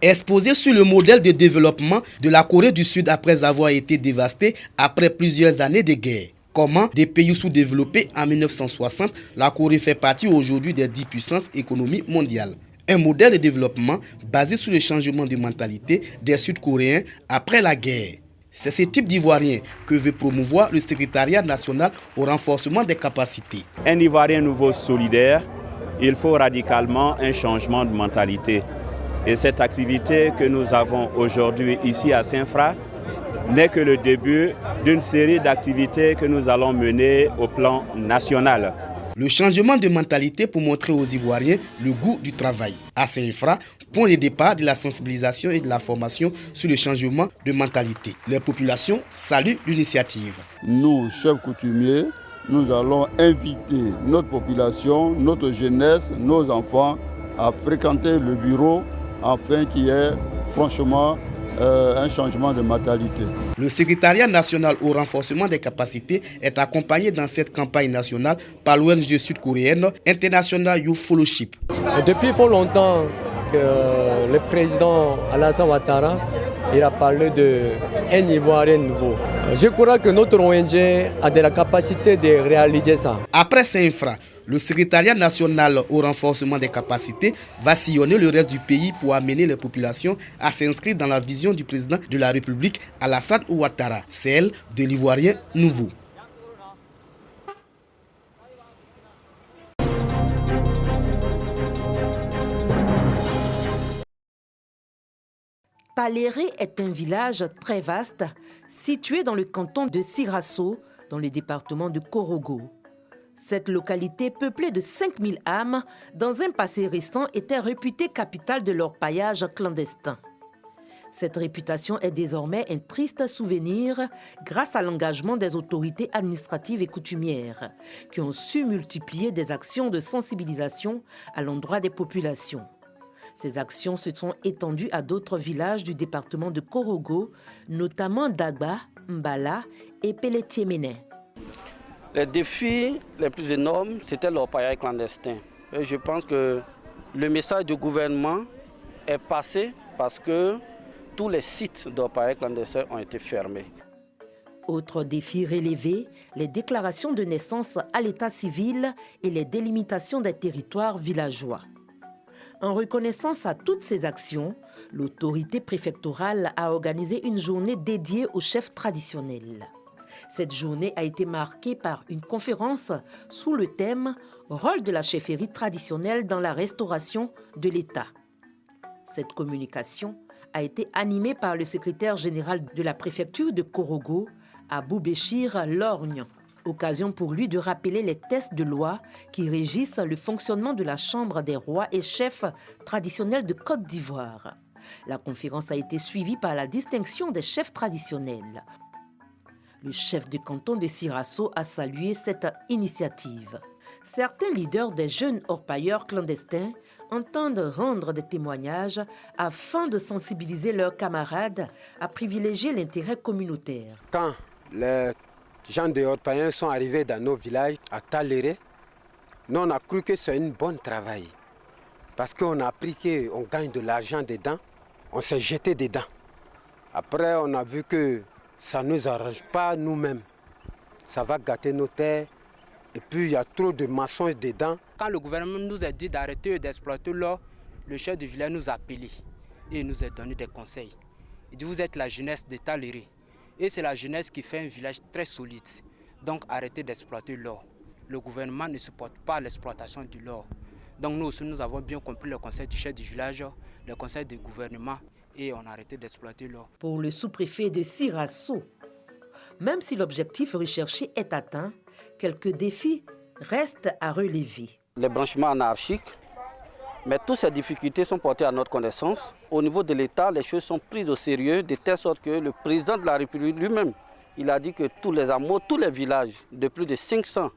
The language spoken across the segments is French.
Exposé sur le modèle de développement de la Corée du Sud après avoir été dévastée après plusieurs années de guerre. Comment des pays sous-développés en 1960, la Corée fait partie aujourd'hui des 10 puissances économiques mondiales. Un modèle de développement basé sur le changement de mentalité des Sud-Coréens après la guerre. C'est ce type d'Ivoirien que veut promouvoir le secrétariat national au renforcement des capacités. Un Ivoirien nouveau solidaire, il faut radicalement un changement de mentalité. Et cette activité que nous avons aujourd'hui ici à Saint-Fra n'est que le début d'une série d'activités que nous allons mener au plan national. Le changement de mentalité pour montrer aux Ivoiriens le goût du travail. À Saint-Fra, point de départ de la sensibilisation et de la formation sur le changement de mentalité. Les populations saluent l'initiative. Nous, chefs coutumiers, nous allons inviter notre population, notre jeunesse, nos enfants à fréquenter le bureau afin qu'il y ait franchement un changement de mentalité. Le secrétariat national au renforcement des capacités est accompagné dans cette campagne nationale par l'ONG sud-coréenne International Youth Fellowship. Depuis fort longtemps, le président Alassane Ouattara il a parlé d'un Ivoirien nouveau. Je crois que notre ONG a de la capacité de réaliser ça. Après Saint-Fra, le secrétariat national au renforcement des capacités va sillonner le reste du pays pour amener les populations à s'inscrire dans la vision du président de la République Alassane Ouattara, celle de l'Ivoirien nouveau. Taléré est un village très vaste, situé dans le canton de Sirasso, dans le département de Korogo. Cette localité, peuplée de 5000 âmes, dans un passé récent, était réputée capitale de l'orpaillage clandestin. Cette réputation est désormais un triste souvenir grâce à l'engagement des autorités administratives et coutumières, qui ont su multiplier des actions de sensibilisation à l'endroit des populations. Ces actions se sont étendues à d'autres villages du département de Korogo, notamment Dagba, Mbala et Pelletier-Ménin. Les défis les plus énormes, c'était l'orpaillage clandestin. Et je pense que le message du gouvernement est passé parce que tous les sites d'orpaillage clandestin ont été fermés. Autre défi relevé, les déclarations de naissance à l'état civil et les délimitations des territoires villageois. En reconnaissance à toutes ces actions, l'autorité préfectorale a organisé une journée dédiée aux chefs traditionnels. Cette journée a été marquée par une conférence sous le thème « Rôle de la chefferie traditionnelle dans la restauration de l'État ». Cette communication a été animée par le secrétaire général de la préfecture de Korogo, Abou Béchir Lorgne. Occasion pour lui de rappeler les textes de loi qui régissent le fonctionnement de la Chambre des rois et chefs traditionnels de Côte d'Ivoire. La conférence a été suivie par la distinction des chefs traditionnels. Le chef de canton de Sirasso a salué cette initiative. Certains leaders des jeunes orpailleurs clandestins entendent rendre des témoignages afin de sensibiliser leurs camarades à privilégier l'intérêt communautaire. Quand les gens de orpailleurs sont arrivés dans nos villages à Taléré, nous on a cru que c'est un bon travail. Parce qu'on a appris qu'on gagne de l'argent dedans, on s'est jeté dedans. Après, on a vu que ça ne nous arrange pas nous-mêmes. Ça va gâter nos terres. Et puis, il y a trop de mensonges dedans. Quand le gouvernement nous a dit d'arrêter d'exploiter l'or, le chef du village nous a appelés et nous a donné des conseils. Il dit, vous êtes la jeunesse de Taléré. Et c'est la jeunesse qui fait un village très solide. Donc, arrêtez d'exploiter l'or. Le gouvernement ne supporte pas l'exploitation de l'or. Donc, nous aussi, nous avons bien compris le conseil du chef du village, le conseil du gouvernement, et on a arrêté d'exploiter l'or. Pour le sous-préfet de Sirasso, même si l'objectif recherché est atteint, quelques défis restent à relever. Les branchements anarchiques, mais toutes ces difficultés sont portées à notre connaissance. Au niveau de l'État, les choses sont prises au sérieux, de telle sorte que le président de la République lui-même, il a dit que tous les hameaux, tous les villages de plus de 500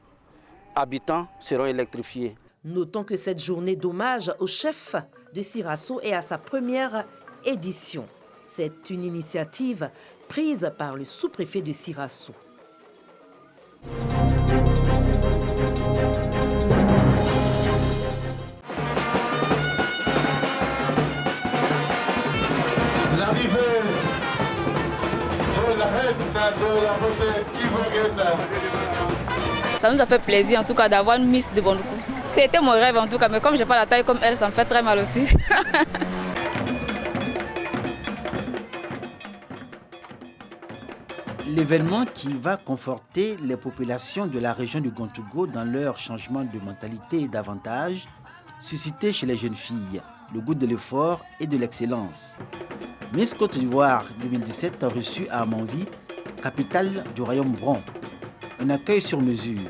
habitants seront électrifiés. Notons que cette journée d'hommage au chef de Sirasso est à sa première édition. C'est une initiative prise par le sous-préfet de Sirasso. Ça nous a fait plaisir en tout cas d'avoir une Miss de Bondoukou. C'était mon rêve en tout cas, mais comme je n'ai pas la taille comme elle, ça me fait très mal aussi. L'événement qui va conforter les populations de la région du Gontougo dans leur changement de mentalité et d'avantage, susciter chez les jeunes filles le goût de l'effort et de l'excellence. Miss Côte d'Ivoire 2017 a reçu à Amanvi, capitale du royaume Bron, un accueil sur mesure,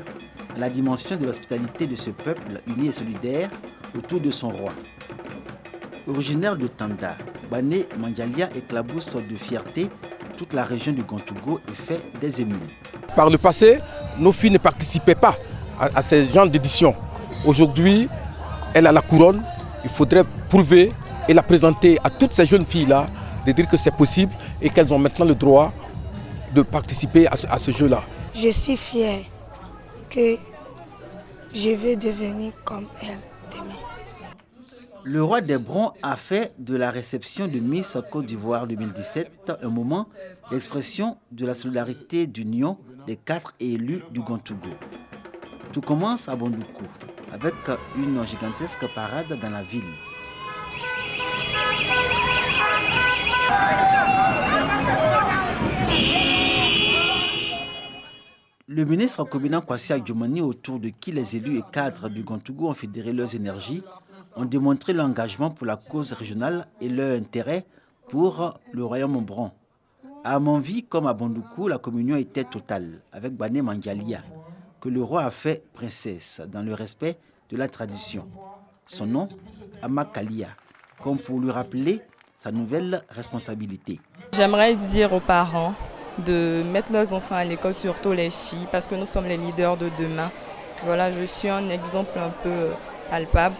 à la dimension de l'hospitalité de ce peuple uni et solidaire autour de son roi. Originaire de Tanda, Bané Mandialia éclabousse de fierté toute la région du Gontougo et fait des émules. Par le passé, nos filles ne participaient pas à ces genres d'éditions. Aujourd'hui, elle a la couronne. Il faudrait prouver et la présenter à toutes ces jeunes filles-là, de dire que c'est possible et qu'elles ont maintenant le droit de participer à ce jeu-là. Je suis fière que je vais devenir comme elle demain. Le roi des Brons a fait de la réception de Miss Côte d'Ivoire 2017 un moment d'expression de la solidarité d'union des 4 élus du Gontougo. Tout commence à Bondoukou, avec une gigantesque parade dans la ville. Le ministre Kobina Kwasi Adjumani, autour de qui les élus et cadres du Gontougo ont fédéré leurs énergies, ont démontré l'engagement pour la cause régionale et leur intérêt pour le royaume Bron. À Amanvi comme à Bondoukou, la communion était totale avec Bané Mandialia, que le roi a fait princesse dans le respect de la tradition. Son nom, Amakalia, comme pour lui rappeler sa nouvelle responsabilité. J'aimerais dire aux parents de mettre leurs enfants à l'école, surtout les filles, parce que nous sommes les leaders de demain. Voilà, je suis un exemple un peu palpable.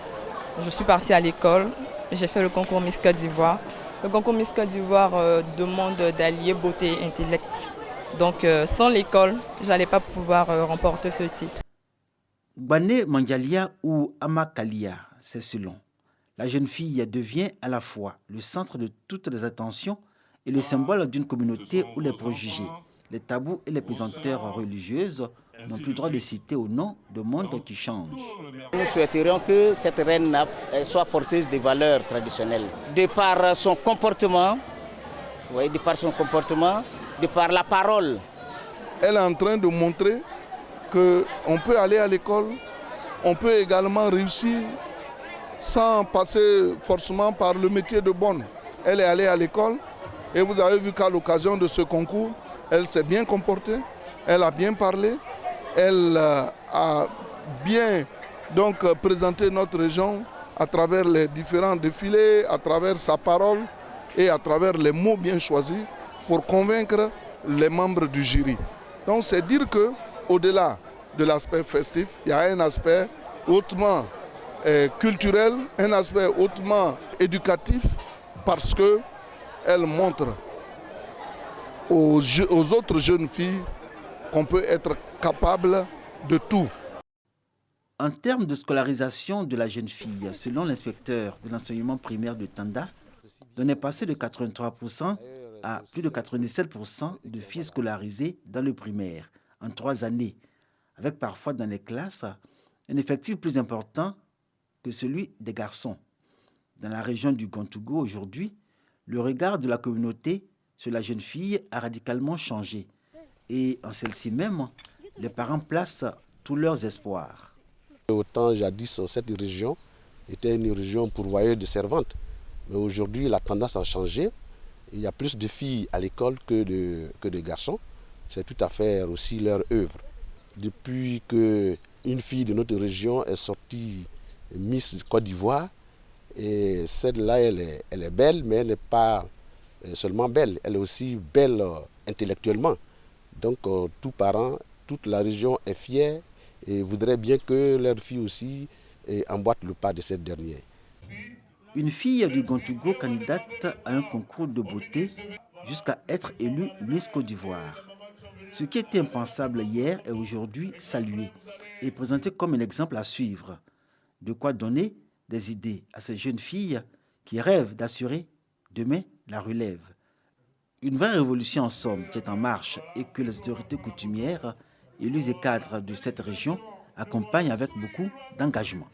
Je suis partie à l'école, j'ai fait le concours Miss Côte d'Ivoire. Le concours Miss Côte d'Ivoire demande d'allier beauté et intellect. Donc sans l'école, je n'allais pas pouvoir remporter ce titre. Bané Mandialia ou Amakalia, c'est selon. La jeune fille devient à la fois le centre de toutes les attentions et le symbole d'une communauté où les préjugés, les tabous et les pesanteurs religieuses n'ont plus le droit de citer au nom de monde qui change. Nous souhaiterions que cette reine soit porteuse des valeurs traditionnelles. De par son comportement, de par la parole. Elle est en train de montrer qu'on peut aller à l'école, on peut également réussir sans passer forcément par le métier de bonne. Elle est allée à l'école et vous avez vu qu'à l'occasion de ce concours, elle s'est bien comportée, elle a bien parlé, elle a bien présenté notre région à travers les différents défilés, à travers sa parole et à travers les mots bien choisis pour convaincre les membres du jury. Donc c'est dire qu'au-delà de l'aspect festif, il y a un aspect hautement culturel, un aspect hautement éducatif parce qu'elle montre aux autres jeunes filles qu'on peut être capable de tout. En termes de scolarisation de la jeune fille, selon l'inspecteur de l'enseignement primaire de Tanda, on est passé de 83% à plus de 97% de filles scolarisées dans le primaire en 3 années, avec parfois dans les classes un effectif plus important que celui des garçons. Dans la région du Gontougo aujourd'hui, le regard de la communauté sur la jeune fille a radicalement changé. Et en celle-ci même, les parents placent tous leurs espoirs. Autant jadis, cette région était une région pourvoyeuse de servantes. Mais aujourd'hui, la tendance a changé. Il y a plus de filles à l'école que de garçons. C'est tout à fait aussi leur œuvre. Depuis qu'une fille de notre région est sortie Miss Côte d'Ivoire, et celle-là, elle est belle, mais elle n'est pas seulement belle, elle est aussi belle intellectuellement. Donc, tous parents, toute la région est fière et voudrait bien que leur fille aussi emboîte le pas de cette dernière. Une fille du Gontougo candidate à un concours de beauté jusqu'à être élue Miss Côte d'Ivoire. Ce qui était impensable hier est aujourd'hui salué et présenté comme un exemple à suivre. De quoi donner des idées à ces jeunes filles qui rêvent d'assurer demain la relève. Une vraie révolution en somme qui est en marche et que les autorités coutumières, élus et cadres de cette région accompagnent avec beaucoup d'engagement.